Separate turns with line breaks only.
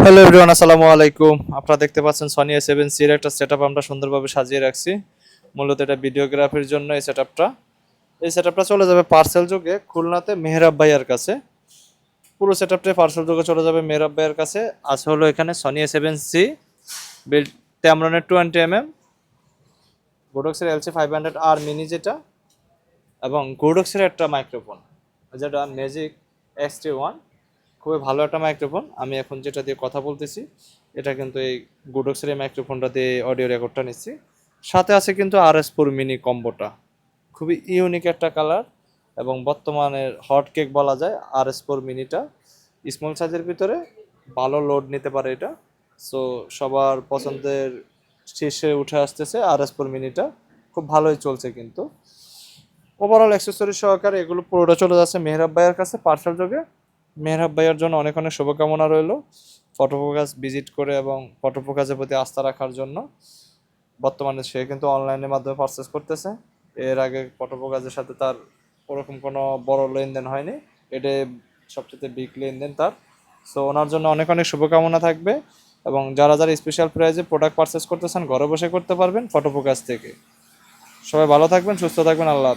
Hello everyone, আসসালামু আলাইকুম। আপনারা দেখতে পাচ্ছেন সনি A7C এর একটা সেটআপ আমরা সুন্দরভাবে সাজিয়ে রাখছি। মূলত এটা ভিডিওগ্রাফির জন্য এই সেটআপটা চলে যাবে পার্সেল যোগে খুলনাতে মেহরাব ভাইয়ার কাছে। পুরো সেটআপটা পার্সেল যোগে চলে যাবে মেহরাব ভাইয়ার কাছে। আছে হলো এখানে সনি A7C বিল্ড Tamron-এর 20mm, গোডক্সের LC500R মিনি যেটা, এবং গোডক্সের একটা মাইক্রোফোন যেটা ম্যাজিক XT1, খুবই ভালো একটা মাইক্রোফোন। আমি এখন যেটা দিয়ে কথা বলতেছি এটা কিন্তু এই গুডক্সের এই মাইক্রোফোনটা দিয়ে অডিও রেকর্ডটা নিচ্ছি। সাথে আছে কিন্তু RS4 মিনি কম্বোটা, খুবই ইউনিক একটা কালার এবং বর্তমানের হট কেক বলা যায়। RS4 মিনিটা স্মল সাইজের ভিতরে ভালো লোড নিতে পারে এটা। সো সবার পছন্দের শীর্ষে উঠে আসতেছে RS4 মিনিটা, খুব ভালোই চলছে কিন্তু। ওভারঅল অ্যাক্সেসরি সহকারে এগুলো পুরোটা চলে যাচ্ছে মেহরাব ভাইয়ের কাছে পার্সেল যোগে। মেহরাব ভাইয়ার জন্য অনেক অনেক শুভকামনা রইল ফটোফোকাস ভিজিট করে এবং ফটোফোকাসের প্রতি আস্থা রাখার জন্য। বর্তমানে সে কিন্তু অনলাইনের মাধ্যমে পারচেস করতেছে। এর আগে ফটোফোকাসের সাথে তার ওরকম কোনো বড় লেনদেন হয়নি, এটা সবচেয়ে বিগ লেনদেন তার। সো ওনার জন্য অনেক অনেক শুভকামনা থাকবে এবং যারা যারা স্পেশাল প্রাইজে প্রোডাক্ট পারচেস করতেছেন ঘরে বসে করতে পারবেন ফটোফোকাস থেকে। সবাই ভালো থাকবেন, সুস্থ থাকবেন, আল্লাহ হাফেজ।